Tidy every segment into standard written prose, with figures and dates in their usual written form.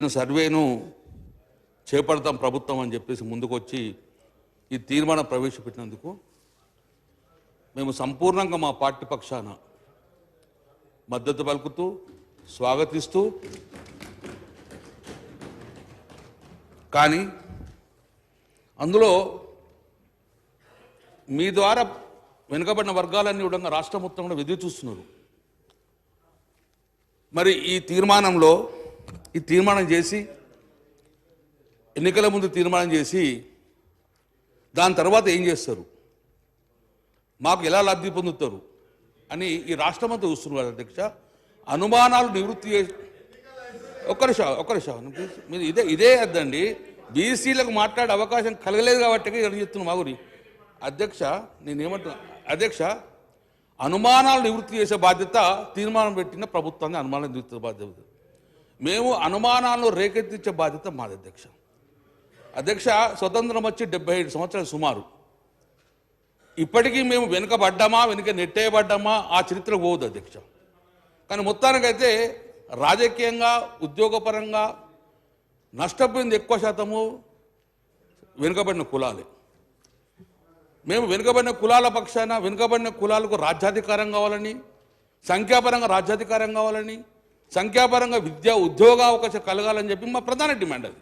సర్వేను చేపడతాం ప్రభుత్వం అని చెప్పేసి ముందుకొచ్చి ఈ తీర్మానం ప్రవేశపెట్టినందుకు మేము సంపూర్ణంగా మా పార్టీ పక్షాన మద్దతు పలుకుతూ స్వాగతిస్తూ, కానీ అందులో మీ ద్వారా వెనుకబడిన వర్గాలన్నీ కూడా రాష్ట్రం మొత్తం కూడా ఎదురు చూస్తున్నారు. మరి ఈ తీర్మానం చేసి ఎన్నికల ముందు తీర్మానం చేసి దాని తర్వాత ఏం చేస్తారు, మాకు ఎలా లబ్ధి పొందుతారు అని ఈ రాష్ట్రమంతా చూస్తున్నారు. అధ్యక్ష, అనుమానాలు నివృత్తి చేసి ఒక్క నిమిషం మీరు ఇదే అద్దండి. బీసీలకు మాట్లాడే అవకాశం కలగలేదు కాబట్టి చెప్తున్నాను మాగురి. అధ్యక్ష, నేనేమంటున్నా అధ్యక్ష, అనుమానాలు నివృత్తి చేసే బాధ్యత తీర్మానం పెట్టిన ప్రభుత్వాన్ని అనుమానాలు నివృత్తి బాధ్యత. మేము అనుమానాలను రేకెత్తించే బాధ్యత మాది. అధ్యక్ష, స్వతంత్రం వచ్చి 75 సంవత్సరాలు సుమారు. ఇప్పటికీ మేము వెనుక నెట్టేయబడ్డామా ఆ చరిత్ర పోదు అధ్యక్ష. కానీ మొత్తానికైతే రాజకీయంగా ఉద్యోగపరంగా నష్టపోయింది ఎక్కువ శాతము వెనుకబడిన కులాలే. మేము వెనుకబడిన కులాల పక్షాన వెనుకబడిన కులాలకు రాజ్యాధికారం కావాలని, సంఖ్యాపరంగా రాజ్యాధికారం కావాలని, సంఖ్యాపరంగా విద్యా ఉద్యోగ అవకాశం కలగాలని చెప్పి మా ప్రధాన డిమాండ్ అది.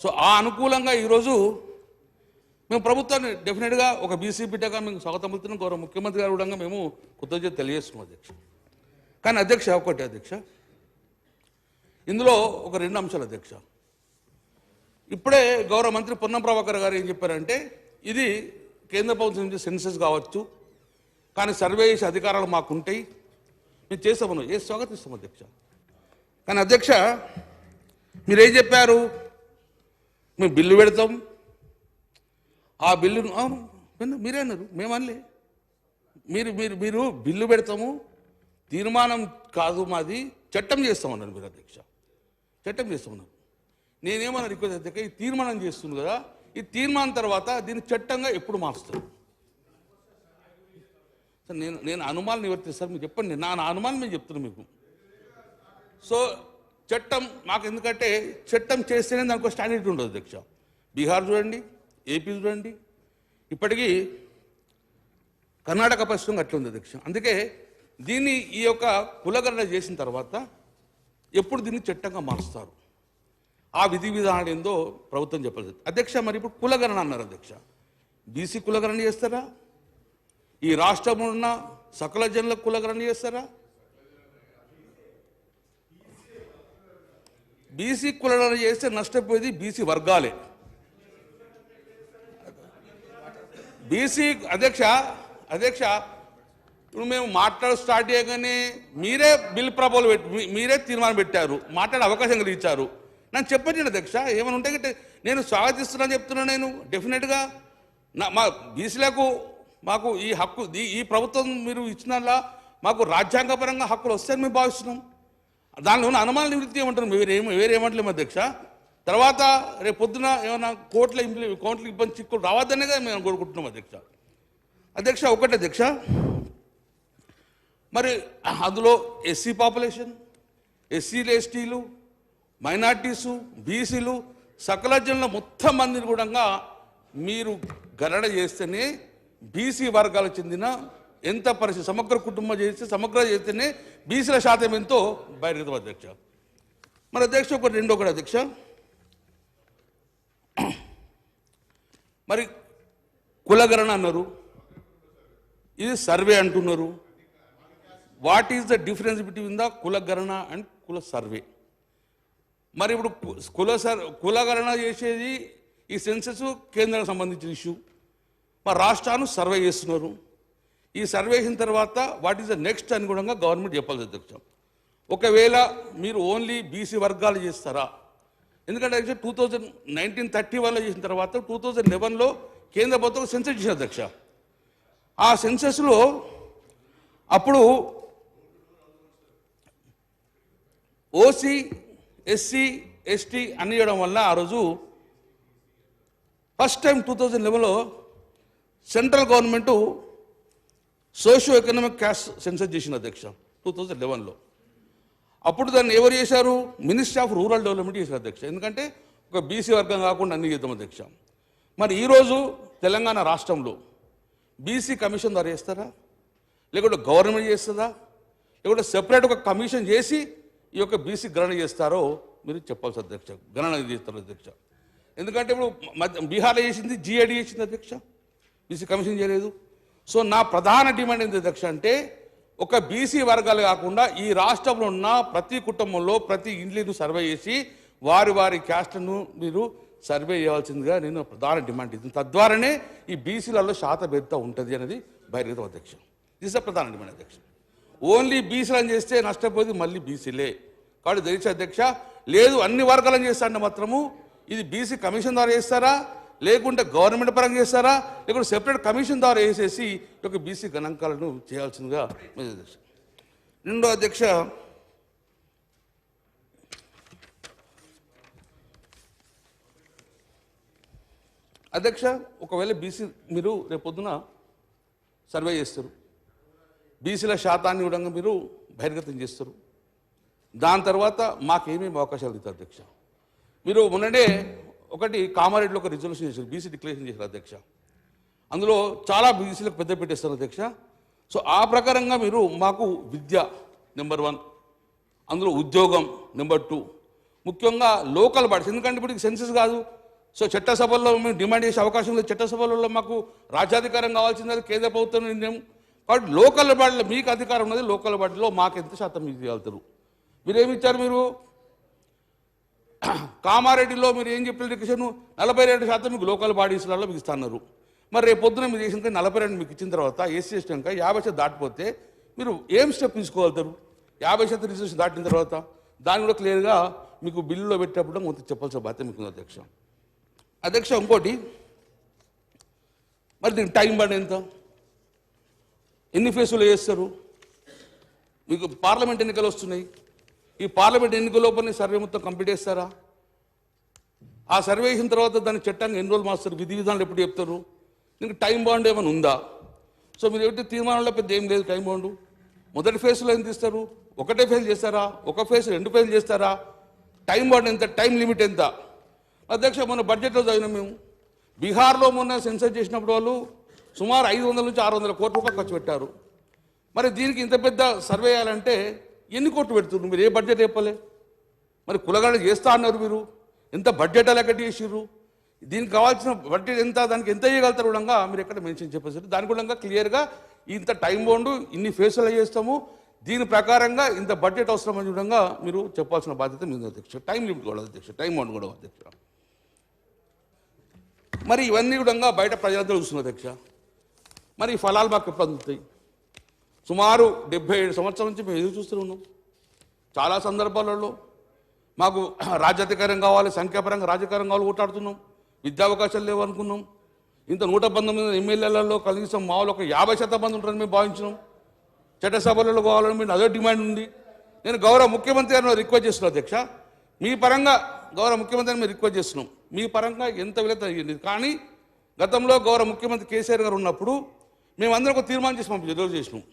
సో ఆ అనుకూలంగా ఈరోజు మేము ప్రభుత్వాన్ని డెఫినెట్గా ఒక బీసీ బిడ్డగా మేము స్వాగతం పలుకుతున్నాం. గౌరవ ముఖ్యమంత్రి గారు కూడా మేము కృతజ్ఞత తెలియజేస్తున్నాం అధ్యక్ష. కానీ అధ్యక్ష, అధ్యక్ష, ఇందులో ఒక 2 అంశాలు అధ్యక్ష. ఇప్పుడే గౌరవ మంత్రి పొన్నం ప్రభాకర్ గారు ఏం చెప్పారంటే, ఇది కేంద్ర ప్రభుత్వం నుంచి సెన్సస్ కావచ్చు, కానీ సర్వే చేసే అధికారాలు మాకుంటాయి, మేము చేస్తామను స్వాగతిస్తాం అధ్యక్ష. కానీ అధ్యక్ష, మీరేం చెప్పారు, మేము బిల్లు పెడతాం, ఆ బిల్లును మీరే అన్నారు, మేమనలే. మీరు బిల్లు పెడతాము, తీర్మానం కాదు మాది, చట్టం చేస్తామన్నారు మీరు అధ్యక్ష. చట్టం చేస్తామన్నారు. నేనేమన్నా రిక్వెస్ట్ అధ్యక్ష, ఈ తీర్మానం చేస్తుంది కదా, ఈ తీర్మానం తర్వాత దీన్ని చట్టంగా ఎప్పుడు మారుస్తారు సార్? నేను అనుమానం నివర్తిస్తాను, మీరు చెప్పండి. నా అనుమానం మేము చెప్తున్నాను మీకు. సో చట్టం మాకు, ఎందుకంటే చట్టం చేస్తేనే దానికి స్టాండర్డ్ ఉండదు అధ్యక్ష. బీహార్ చూడండి, ఏపీ చూడండి, ఇప్పటికీ కర్ణాటక పరిస్థితి అట్లుంది అధ్యక్ష. అందుకే దీన్ని ఈ యొక్క కులగణన చేసిన తర్వాత ఎప్పుడు దీన్ని చట్టంగా మారుస్తారు, ఆ విధి విధానం ఏందో ప్రభుత్వం చెప్పలేదు అధ్యక్ష. మరి ఇప్పుడు కులగణన అన్నారు అధ్యక్ష, బీసీ కులగణన చేస్తారా? ఈ రాష్ట్రంలో ఉన్న సకల జనుల కులగణన చేస్తారా? బీసీ కులగణన చేస్తే నష్టపోయేది బీసీ వర్గాలే. బీసీ అధ్యక్ష, ఇప్పుడు మేము స్టార్ట్ చేయగానే మీరే బిల్ ప్రపోజల్ మీరే తీర్మానం పెట్టారు, మాట్లాడే అవకాశం కలిగించారు. నాకు చెప్పండి అధ్యక్ష, ఏమైనా ఉంటే నేను స్వాగతిస్తున్నాను చెప్తున్నాను. నేను డెఫినెట్గా మా బీసీలకు మాకు ఈ హక్కు, ఈ ప్రభుత్వం మీరు ఇచ్చినలా మాకు రాజ్యాంగపరంగా హక్కులు వస్తాయని మేము భావిస్తున్నాం. దానిలో ఉన్న అనుమానాలు నివృత్తి ఏమంటారు, వేరేమంటలేము అధ్యక్ష. తర్వాత రేపు పొద్దున ఏమైనా కోర్టులో ఇబ్బంది చిక్కులు రావద్దనేగా మేము కోరుకుంటున్నాం అధ్యక్ష. ఒకటి అధ్యక్ష, మరి అందులో ఎస్సీ పాపులేషన్, ఎస్సీలు, ఎస్టీలు, మైనార్టీసు, బీసీలు, సకల జనుల మొత్తం మందిని కూడా మీరు గణన చేస్తేనే బీసీ వర్గాలకు చెందిన ఎంత పరిస్థితి సమగ్ర కుటుంబం చేస్తేనే బీసీల శాతం ఎంతో బయటకు అధ్యక్ష. మరి అధ్యక్ష ఒకటి అధ్యక్ష, మరి కులగణన అన్నారు, ఇది సర్వే అంటున్నారు. What is the difference between the కులగణన అండ్ కుల సర్వే? మరి ఇప్పుడు కులగణన చేసేది ఈ సెన్సస్ కేంద్రానికి సంబంధించిన ఇష్యూ, మరి రాష్ట్రాన్ని సర్వే చేస్తున్నారు. ఈ సర్వే చేసిన తర్వాత వాట్ ఈస్ ద నెక్స్ట్ అని కూడా గవర్నమెంట్ చెప్పాలి అధ్యక్ష. ఒకవేళ మీరు ఓన్లీ బీసీ వర్గాలు చేస్తారా? ఎందుకంటే 1931లో చేసిన తర్వాత 2011లో కేంద్ర ప్రభుత్వం సెన్సస్ చేసిన అధ్యక్ష. ఆ సెన్సస్లో అప్పుడు ఓసీ, ఎస్సీ, ఎస్టీ అని చేయడం వల్ల ఆ రోజు ఫస్ట్ టైం 2011లో central government socio economic caste census చేసిన అధ్యక్ష 2011లో. అప్పుడు దాన్ని ఎవరు చేశారు? మినిస్ట్రీ ఆఫ్ రూరల్ డెవలప్మెంట్ చేశారు అధ్యక్ష. ఎందుకంటే ఒక బీసీ వర్గం కాకుండా అన్ని చేద్దాం అధ్యక్ష. మరి ఈరోజు తెలంగాణ రాష్ట్రంలో బీసీ కమిషన్ ద్వారా చేస్తారా, లేకుంటే గవర్నమెంట్ చేస్తుందా, లేకుంటే సెపరేట్ ఒక కమిషన్ చేసి ఈ యొక్క బీసీ గణన చేస్తారో మీరు చెప్పాల్సి అధ్యక్ష. గణన చేస్తారు అధ్యక్ష. ఎందుకంటే ఇప్పుడు బీహార్లో చేసింది జిఏడి చేసింది అధ్యక్ష, బీసీ కమిషన్ చేయలేదు. సో నా ప్రధాన డిమాండ్ ఏంటి అధ్యక్ష అంటే, ఒక బీసీ వర్గాలు కాకుండా ఈ రాష్ట్రంలో ఉన్న ప్రతి కుటుంబంలో ప్రతి ఇండ్లను సర్వే చేసి వారి వారి క్యాస్ట్ను మీరు సర్వే చేయాల్సిందిగా నేను ప్రధాన డిమాండ్ ఇస్తుంది. తద్వారానే ఈ బీసీలలో శాతభేదత ఉంటుంది అనేది బహిర్గతం అధ్యక్ష. ఇది ప్రధాన డిమాండ్ అధ్యక్ష. ఓన్లీ బీసీలను చేస్తే నష్టపోయేది మళ్ళీ బీసీలే. కాబట్టి దయచేసి అధ్యక్ష, లేదు అన్ని వర్గాలను చేస్తారంటే మాత్రము ఇది బీసీ కమిషన్ ద్వారా చేస్తారా, లేకుంటే గవర్నమెంట్ పరంగా చేస్తారా, లేకుంటే సెపరేట్ కమిషన్ ద్వారా వేసేసి ఈ యొక్క బీసీ గణాంకాలను చేయాల్సిందిగా అధ్యక్ష. రెండో అధ్యక్ష, ఒకవేళ బీసీ మీరు రేపొద్దున సర్వే చేస్తారు, బీసీల శాతాన్ని కూడా మీరు బహిర్గతం చేస్తారు. దాని తర్వాత మాకేమేమి అవకాశాలు ఇస్తారు అధ్యక్ష? మీరు మొన్ననే ఒకటి కామారెడ్డిలో ఒక రిజల్యూషన్ చేశారు, బీసీ డిక్లరేషన్ చేశారు అధ్యక్ష. అందులో చాలా బీసీలకు పెద్ద పెట్టేస్తారు అధ్యక్ష. సో ఆ ప్రకారంగా మీరు మాకు విద్య నెంబర్ 1, అందులో ఉద్యోగం నెంబర్ 2, ముఖ్యంగా లోకల్ బాడీస్. ఎందుకంటే ఇప్పుడు సెన్సెస్ కాదు, సో చట్టసభల్లో మేము డిమాండ్ చేసే అవకాశం లేదు. చట్టసభలలో మాకు రాజ్యాధికారం కావాల్సింది కేంద్ర ప్రభుత్వం నిర్ణయం. కాబట్టి లోకల్ బాడీలో మీకు అధికారం ఉన్నది, లోకల్ బాడీలో మాకు ఎంత శాతం మీకు చేయగలుగుతారు? మీరేమిచ్చారు? మీరు కామారెడ్డిలో మీరు ఏం చెప్పిన డిక్లరేషన్ 42% మీకు లోకల్ బాడీస్లలో మీకు ఇస్తున్నారు. మరి రేపు పొద్దున మీరు చేసిన 42 మీకు ఇచ్చిన తర్వాత ఎస్సీ ఎస్టీ కనుక 50% దాటిపోతే మీరు ఏం స్టెప్ తీసుకోగలుగుతారు? 50% రిజర్వేషన్ దాటిన తర్వాత దాన్ని కూడా క్లియర్గా మీకు బిల్లులో పెట్టేటప్పుడు మొత్తం చెప్పాల్సిన బాధ్యత మీకు ఉంది అధ్యక్ష. ఇంకోటి, మరి దీనికి టైం బాండ్ ఎంత, ఎన్ని ఫేసులు చేస్తారు? మీకు పార్లమెంట్ ఎన్నికలు వస్తున్నాయి, ఈ పార్లమెంట్ ఎన్నికల లోపల సర్వే మొత్తం కంప్లీట్ చేస్తారా? ఆ సర్వే చేసిన తర్వాత దాని చట్టాన్ని ఎన్ని రోజులు మాస్తారు? విధి విధానాలు ఎప్పుడు చెప్తారు? ఇంకా టైం బాండ్ ఏమైనా ఉందా? సో మీరు ఏమిటి తీర్మానంలో పెద్ద ఏం లేదు టైం బాండ్. మొదటి ఫేజ్లో ఎంత ఇస్తారు? ఒకటే ఫేజ్ చేస్తారా, ఒక ఫేజ్ 2 ఫేజ్ చేస్తారా? టైం బాండ్ ఎంత, టైం లిమిట్ ఎంత? అధ్యక్ష, మొన్న బడ్జెట్లో చదివినాం మేము, బీహార్లో మొన్న సెన్సస్ చేసినప్పుడు వాళ్ళు సుమారు 500 నుంచి 600 కోట్ల రూపాయలు ఖర్చు పెట్టారు. మరి దీనికి ఇంత పెద్ద సర్వే చేయాలంటే ఎన్ని కోట్లు పెడుతున్నారు? మీరు ఏ బడ్జెట్ చెప్పలే. మరి కులగణ చేస్తా అన్నారు, మీరు ఎంత బడ్జెట్ అలా కట్టి చేసిర్రు? దీనికి కావాల్సిన బడ్జెట్ ఎంత, దానికి ఎంత చేయగలుగుతారు కూడా మీరు ఎక్కడ మెన్షన్ చెప్పేసారు. దాని కూడా క్లియర్గా ఇంత టైం బాండ్ ఇన్ని ఫేసులు చేస్తాము, దీని ప్రకారంగా ఇంత బడ్జెట్ అవసరం అని కూడా మీరు చెప్పాల్సిన బాధ్యత మీద అధ్యక్ష. టైం లిమిట్ కూడా అధ్యక్ష, టైం బాండ్ కూడా అధ్యక్ష. మరి ఇవన్నీ కూడా బయట ప్రజలందరూ చూస్తున్నారు అధ్యక్ష. మరి ఈ ఫలాలు మాకు ఎప్పుడు అందుతాయి? సుమారు 77 సంవత్సరాల నుంచి మేము ఎదురు చూస్తూ ఉన్నాం. చాలా సందర్భాలలో మాకు రాజ్యాధికారం కావాలి, సంఖ్యాపరంగా రాజకీయం కావాలి కొట్లాడుతున్నాం, విద్యా అవకాశాలు లేవు అనుకున్నాం. ఇంత 119 ఎమ్మెల్యేలలో కనీసం మామూలు ఒక 50% మంది ఉంటారని మేము భావించినాం. చట్టసభలలో కావాలని మీరు అదే డిమాండ్ ఉంది. నేను గౌరవ ముఖ్యమంత్రి గారిని రిక్వెస్ట్ చేస్తున్నాను అధ్యక్ష, మీ పరంగా గౌరవ ముఖ్యమంత్రి గారిని మేము రిక్వెస్ట్ చేస్తున్నాం, మీ పరంగా ఎంత విలువ అయ్యింది. కానీ గతంలో గౌరవ ముఖ్యమంత్రి కేసీఆర్ గారు ఉన్నప్పుడు మేమందరం ఒక తీర్మానం చేసి పంపించి చేసినాం.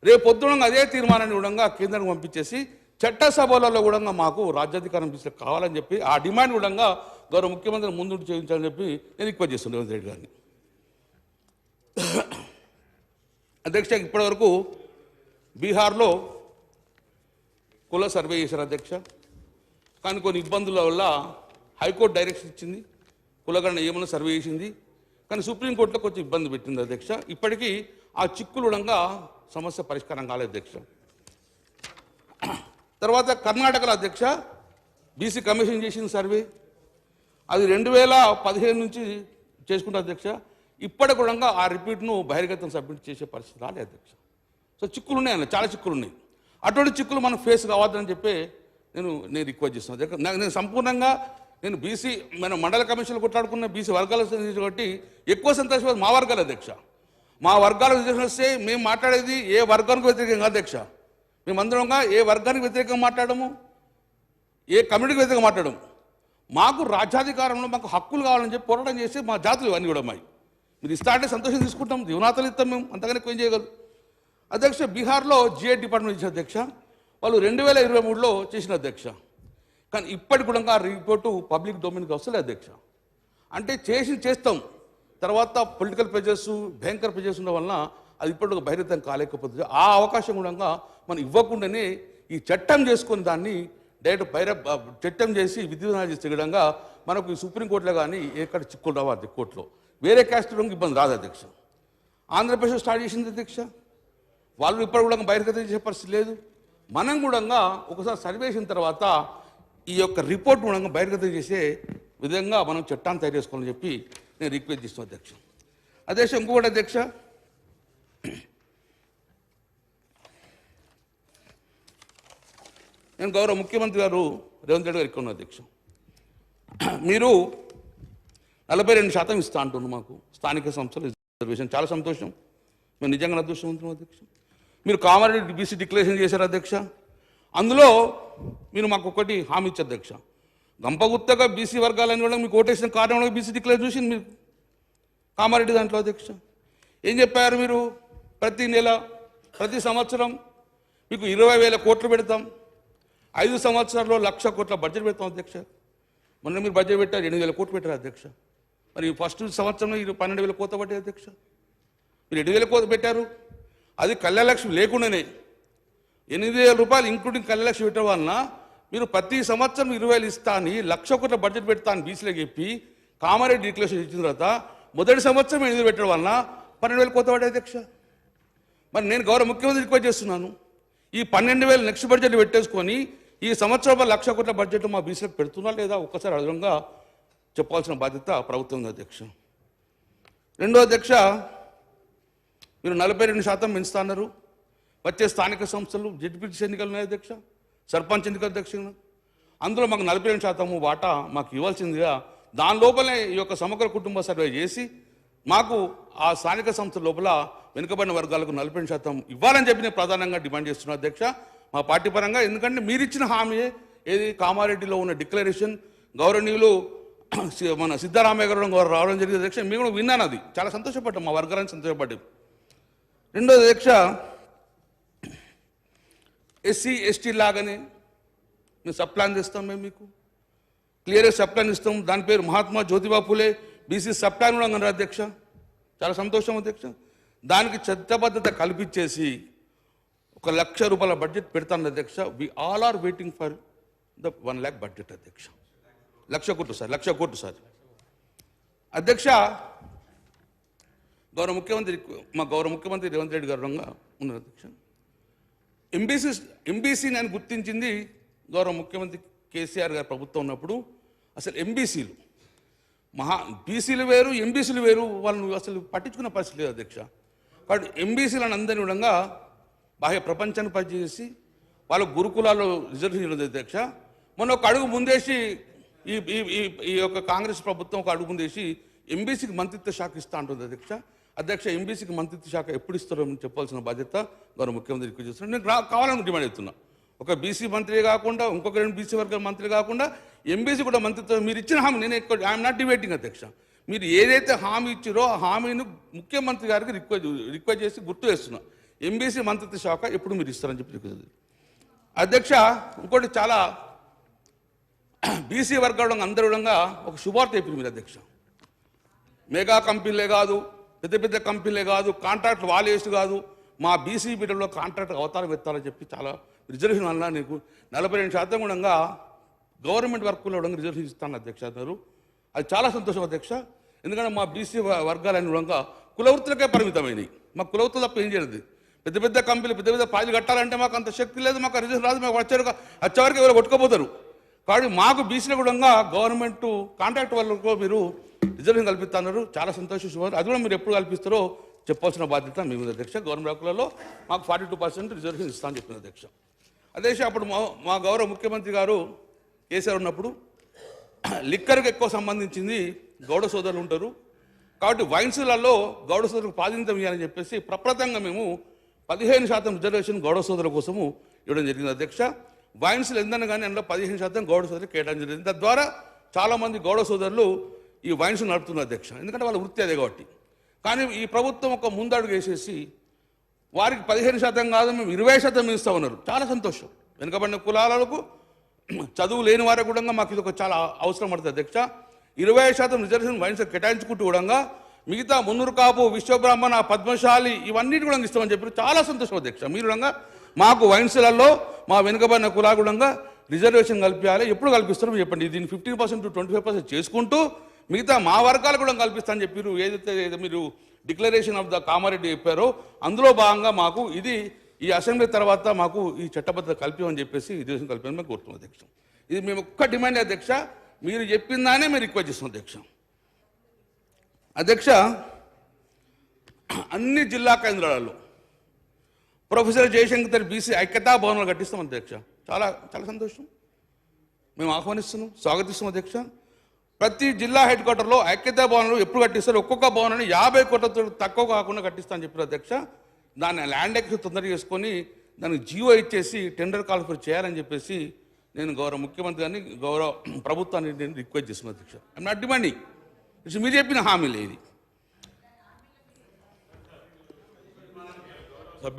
రేపు పొద్దున అదే తీర్మానాన్ని కూడా కేంద్రానికి పంపించేసి చట్టసభలలో కూడా మాకు రాజ్యాధికారం కావాలని చెప్పి ఆ డిమాండ్ కూడా గౌరవ ముఖ్యమంత్రి ముందుండి చేయించాలని చెప్పి నేను రిక్వెస్ట్ చేస్తున్నాను రేవంత్ రెడ్డి గారిని. అధ్యక్ష, ఇప్పటివరకు బీహార్లో కుల సర్వే చేశారు అధ్యక్ష. కానీ కొన్ని ఇబ్బందుల వల్ల హైకోర్టు డైరెక్షన్ ఇచ్చింది, కులగణన ఏమన్నా సర్వే చేసింది, కానీ సుప్రీంకోర్టులో కొంచెం ఇబ్బంది పెట్టింది అధ్యక్ష. ఇప్పటికీ ఆ చిక్కులుడంగా సమస్య పరిష్కారం కాలేదు అధ్యక్ష. తర్వాత కర్ణాటకలో అధ్యక్ష బీసీ కమిషన్ చేసిన సర్వే అది 2015 నుంచి చేసుకుంటా అధ్యక్ష. ఇప్పటి కూడా ఆ రిపీట్ను బహిర్గతం సబ్మిట్ చేసే పరిస్థితి రాలేదు అధ్యక్ష. సో చిక్కులు ఉన్నాయన్న, చాలా చిక్కులు ఉన్నాయి. అటువంటి చిక్కులు మనం ఫేస్ కావద్దని చెప్పి నేను రిక్వెస్ట్ చేస్తున్నాను. నేను సంపూర్ణంగా నేను బీసీ మన మండల కమిషన్లు కొట్లాడుకున్న బీసీ వర్గాల కాబట్టి ఎక్కువ సంతోషం మా వర్గాల అధ్యక్ష. మా వర్గాల రిజర్వేషన్ వస్తే మేము మాట్లాడేది ఏ వర్గానికి వ్యతిరేకంగా అధ్యక్ష. మేమందరంగా ఏ వర్గానికి వ్యతిరేకంగా మాట్లాడము, ఏ కమ్యూనిటీకి వ్యతిరేకంగా మాట్లాడము. మాకు రాజ్యాధికారంలో మాకు హక్కులు కావాలని చెప్పి పోరాటం చేసి మా జాతులు ఇవన్నీ కూడా మాయి. మీరు ఇస్తా అంటే సంతోషం తీసుకుంటాం, దీవనాతలు ఇస్తాం, మేము అంతగానే ఎక్కువ ఏం చేయగలం అధ్యక్ష. బీహార్లో జిఏ డిపార్ట్మెంట్ ఇచ్చిన అధ్యక్ష వాళ్ళు 2023లో చేసిన అధ్యక్ష. కానీ ఇప్పటికి కూడా ఆ రిపోర్టు పబ్లిక్ డొమైన్కి వస్తలే అధ్యక్ష. అంటే చేస్తాం, తర్వాత పొలిటికల్ ప్రెజర్స్, భయంకర ప్రెజర్స్ ఉండడం వలన అది ఇప్పటికి బహిర్గతం కాలేకపోతుంది. ఆ అవకాశం కూడా మనం ఇవ్వకుండానే ఈ చట్టం చేసుకుని దాన్ని డైరెక్ట్ చట్టం చేసి విధివిధానం చేసే విధంగా మనకు సుప్రీంకోర్టులో కానీ ఎక్కడ చిక్కులు రావాలి కోర్టులో. వేరే క్యాస్ట్ ఇబ్బంది రాదు అధ్యక్ష. ఆంధ్రప్రదేశ్ స్టార్ట్ చేసింది అధ్యక్ష. వాళ్ళు ఇప్పుడు కూడా బహిర్గతం చేసే పరిస్థితి లేదు. మనం కూడా ఒకసారి సర్వే చేసిన తర్వాత ఈ యొక్క రిపోర్ట్ కూడా బహిర్గతం చేసే విధంగా మనం చట్టాన్ని తయారు చేసుకోవాలని చెప్పి నేను రిక్వెస్ట్ చేస్తున్నాను అధ్యక్ష. అధ్యక్ష ఇంకొకటి అధ్యక్ష, నేను గౌరవ ముఖ్యమంత్రి గారు రేవంత్ రెడ్డి గారు ఇక్కడ అధ్యక్ష, మీరు 42% ఇస్తా అంటున్నారు మాకు స్థానిక సంస్థలు రిజర్వేషన్. చాలా సంతోషం, మేము నిజంగా అదృష్టవంతున్నాం అధ్యక్ష. మీరు కామారెడ్డి బీసీ డిక్లరేషన్ చేశారు అధ్యక్ష. అందులో మీరు మాకు ఒకటి హామీ ఇచ్చారు అధ్యక్ష, గంపగుత్తగా బీసీ వర్గాలని కూడా మీకు ఓటేసిన కారణంలో బీసీ డిక్లేర్ చూసింది మీరు కామారెడ్డి దాంట్లో అధ్యక్ష. ఏం చెప్పారు మీరు? ప్రతి నెల ప్రతి సంవత్సరం మీకు 20,000 కోట్లు పెడతాం, 5 సంవత్సరాల్లో 1,00,000 కోట్ల బడ్జెట్ పెడతాం అధ్యక్ష. మొన్న మీరు బడ్జెట్ పెట్టారు 8,000 కోట్లు పెట్టారు అధ్యక్ష. మరి ఫస్ట్ సంవత్సరంలో 12,000 కోత పడ్డాయి అధ్యక్ష. మీరు 8,000 కోత పెట్టారు, అది కళ్యాణలక్ష్మి లేకుండానే 8,000 రూపాయలు ఇంక్లూడింగ్ కళ్యాణలక్ష్మి పెట్టడం వలన మీరు ప్రతి సంవత్సరం 20,000 ఇస్తా అని 1,00,000 కోట్ల బడ్జెట్ పెడతా అని బీసీలో చెప్పి కామారెడ్డి డిక్లరేషన్ ఇచ్చిన తర్వాత మొదటి సంవత్సరం 8,000 పెట్టడం వలన 12,000 కోత పడ్డాయి అధ్యక్ష. మరి నేను గౌరవ ముఖ్యమంత్రి రిక్వెస్ట్ చేస్తున్నాను, ఈ 12,000 నెక్స్ట్ బడ్జెట్ పెట్టేసుకొని ఈ సంవత్సరం 1,00,000 కోట్ల బడ్జెట్ మా బీసీలకు పెడుతున్నా లేదా ఒక్కసారి అదనంగా చెప్పాల్సిన బాధ్యత ప్రభుత్వం ఉంది అధ్యక్ష. రెండో అధ్యక్ష, మీరు 42% పెంచుతా అన్నారు. వచ్చే స్థానిక సంస్థలు జడ్పీటీసీ ఎన్నికలు ఉన్నాయి అధ్యక్ష, సర్పంచ్ ఎన్నికల అధ్యక్ష. అందులో మాకు 42% వాటా మాకు ఇవ్వాల్సిందిగా దాని లోపలే ఈ యొక్క సమగ్ర కుటుంబ సర్వే చేసి మాకు ఆ స్థానిక సంస్థల లోపల వెనుకబడిన వర్గాలకు 42% ఇవ్వాలని చెప్పి నేను ప్రధానంగా డిమాండ్ చేస్తున్నాను అధ్యక్ష, మా పార్టీ పరంగా. ఎందుకంటే మీరు ఇచ్చిన హామీ ఏది కామారెడ్డిలో ఉన్న డిక్లరేషన్ గౌరవనీయులు మన సిద్ధరామయ్య గారు రావడం జరిగింది అధ్యక్ష. మేము కూడా విన్నాను, అది చాలా సంతోషపడ్డాం, మా వర్గాన్ని సంతోషపడ్డాం. రెండోది అధ్యక్ష, ఎస్సీ ఎస్టీ లాగానే మేము సప్లాన్ చేస్తాం, మేము మీకు క్లియర్గా సప్లాన్ ఇస్తాం. దాని పేరు మహాత్మా జ్యోతిబా ఫులే బీసీ సప్లాన్ కూడా అన్నారు అధ్యక్ష. చాలా సంతోషం అధ్యక్ష. దానికి చట్టబద్ధత కల్పించేసి 1,00,000 రూపాయల బడ్జెట్ పెడతాను అధ్యక్ష. We all are waiting for the 1 lakh budget అధ్యక్ష. 1,00,000 కోట్లు సార్, 1,00,000 కోట్లు సార్ అధ్యక్ష. మా గౌరవ ముఖ్యమంత్రి రేవంత్ రెడ్డి గారు ఉన్నారు అధ్యక్ష. ఎంబీసీని అని గుర్తించింది గౌరవ ముఖ్యమంత్రి కేసీఆర్ గారు ప్రభుత్వం ఉన్నప్పుడు. అసలు ఎంబీసీలు బీసీలు వేరు, ఎంబీసీలు వేరు, వాళ్ళని అసలు పట్టించుకున్న పరిస్థితి లేదు అధ్యక్ష. కాబట్టి ఎంబీసీలను అందరినీ కూడా బాహ్య ప్రపంచాన్ని పనిచేసి వాళ్ళ గురుకులాల్లో రిజర్వేషన్ ఉంది అధ్యక్ష. మొన్న ఒక అడుగు ముందేసి ఈ యొక్క కాంగ్రెస్ ప్రభుత్వం ఒక అడుగు ముందేసి ఎంబీసీకి మంత్రిత్వ శాఖ ఇస్తా అంటుంది అధ్యక్ష. ఎంబీసీకి మంత్రిత్వ శాఖ ఎప్పుడు ఇస్తారో చెప్పాల్సిన బాధ్యత గౌరవ ముఖ్యమంత్రి రిక్వెస్ట్ చేస్తున్నాను. నేను కావాలని డిమాండ్ చేస్తున్నా, ఒక బీసీ మంత్రి కాకుండా ఇంకొక 2 బీసీ వర్గాల మంత్రి కాకుండా ఎంబీసీ కూడా మంత్రిత్వం మీరు ఇచ్చిన హామీ నేను ఐఎమ్ నాట్ డిబేటింగ్ అధ్యక్ష. మీరు ఏదైతే హామీ ఇచ్చారో ఆ హామీని ముఖ్యమంత్రి గారికి రిక్వెస్ట్ చేసి గుర్తు చేస్తున్నా, ఎంబీసీ మంత్రిత్వ శాఖ ఎప్పుడు మీరు ఇస్తారని చెప్పి రిక్వెస్ట్ అధ్యక్ష. ఇంకోటి చాలా బీసీ వర్గాలు అందరూ ఒక శుభార్త చెప్పింది మీరు అధ్యక్ష. మెగా కంపెనీలే కాదు, పెద్ద పెద్ద కంపెనీలే కాదు, కాంట్రాక్ట్ వాలేసి కాదు, మా బీసీ బిడ్డలో కాంట్రాక్ట్ అవతారం ఎత్తాలని చెప్పి చాలా రిజర్వేషన్ వల్ల నీకు 42% కూడా గవర్నమెంట్ వర్క్లో రిజర్వేషన్ ఇస్తాను అధ్యక్ష అన్నారు. అది చాలా సంతోషం అధ్యక్ష. ఎందుకంటే మా బీసీ వర్గాలన్నీ కూడా కులవృత్తులకే పరిమితమైనవి. మాకు కులవృత్తులు తప్ప ఏం చేయలేదు. పెద్ద పెద్ద కంపెనీలు పెద్ద పెద్ద ప్రాజెక్టులు కట్టాలంటే మాకు అంత శక్తి లేదు, మాకు రిజర్వేషన్ రాదు, మాకు వచ్చేవరకు ఎవరు కొట్టుకోపోతారు. కాబట్టి మాకు బీసీలో కూడా గవర్నమెంట్ కాంట్రాక్ట్ వాళ్ళకు మీరు రిజర్వేషన్ కల్పిస్తున్నారు, చాలా సంతోషం. అది కూడా మీరు ఎప్పుడు కల్పిస్తారో చెప్పాల్సిన బాధ్యత మీ మీద అధ్యక్ష. గవర్నమెంట్ వర్కులలో మాకు 42% రిజర్వేషన్ ఇస్తామని చెప్పిన అధ్యక్ష. అధ్యక్ష, అప్పుడు మా గౌరవ ముఖ్యమంత్రి గారు కేసీఆర్ ఉన్నప్పుడు లిక్కర్కి ఎక్కువ సంబంధించింది గౌడ సోదరులు ఉంటారు కాబట్టి వైన్స్లలో గౌడ సోదరులకు ప్రాధాన్యత ఇవ్వాలని చెప్పేసి ప్రప్రదంగా మేము 15% రిజర్వేషన్ గౌడ సోదరుల కోసము ఇవ్వడం జరిగింది అధ్యక్ష. వైన్స్లు ఎందన్నా కానీ అందులో 15% గౌడ సోదరులు కేటాయించడం జరిగింది. తద్వారా చాలామంది గౌడ సోదరులు ఈ వైన్స్ నడుపుతున్నారు అధ్యక్ష, ఎందుకంటే వాళ్ళ వృత్తి అదే కాబట్టి. కానీ ఈ ప్రభుత్వం ఒక ముందడుగు వేసేసి వారికి 15% కాదు మేము 20% ఇస్తామన్నారు. చాలా సంతోషం. వెనుకబడిన కులాలకు చదువు లేని వారికి కూడా మాకు ఇది ఒక చాలా అవసరం పడుతుంది అధ్యక్ష. 20% రిజర్వేషన్ వైన్స్ కేటాయించుకుంటూ కూడా మిగతా మున్నూరు కాపు, విశ్వబ్రాహ్మణ, పద్మశాలి ఇవన్నిటి కూడా ఇస్తామని చెప్పి చాలా సంతోషం అధ్యక్ష. మీరు కూడా మాకు వైన్స్లలో మా వెనుకబడిన కులాలు కూడా రిజర్వేషన్ కల్పించాలి. ఎప్పుడు కల్పిస్తారో చెప్పండి. దీన్ని 15% to 25% చేసుకుంటూ మిగతా మా వర్గాలు కూడా కల్పిస్తామని చెప్పారు. ఏదైతే మీరు డిక్లరేషన్ ఆఫ్ ద కామారెడ్డి చెప్పారో అందులో భాగంగా మాకు ఇది ఈ అసెంబ్లీ తర్వాత మాకు ఈ చట్టబద్ధత కల్పించమని చెప్పేసి రిజర్వేషన్ కల్పించమని మేము కోరుతున్నాం అధ్యక్ష. ఇది మేము ఒక్క డిమాండ్ అధ్యక్ష. మీరు చెప్పిందానే మేము రిక్వెస్ట్ చేస్తున్నాం అధ్యక్ష. అధ్యక్ష, అన్ని జిల్లా కేంద్రాలలో ప్రొఫెసర్ జయశంకర్ బీసీ ఐక్యతా భవనాలు కట్టిస్తాం అధ్యక్ష. చాలా చాలా సంతోషం. మేము ఆహ్వానిస్తున్నాం, స్వాగతిస్తున్నాం అధ్యక్ష. ప్రతి జిల్లా హెడ్ క్వార్టర్లో ఐక్యతా భవనాలు ఎప్పుడు కట్టిస్తారు? ఒక్కొక్క భవనాన్ని 50 కోట్లతో తక్కువ కాకుండా కట్టిస్తామని చెప్పారు అధ్యక్ష. దాన్ని ల్యాండ్ ఎక్స్ తొందరగా చేసుకొని దానికి జీవో ఇచ్చేసి టెండర్ కాల్ఫర్ చేయాలని చెప్పేసి నేను గౌరవ ముఖ్యమంత్రి గారిని, గౌరవ ప్రభుత్వాన్ని నేను రిక్వెస్ట్ చేస్తున్నాను అధ్యక్ష. ఐఎమ్ నాట్ డిమాండింగ్, మీరు చెప్పిన హామీ లేదు.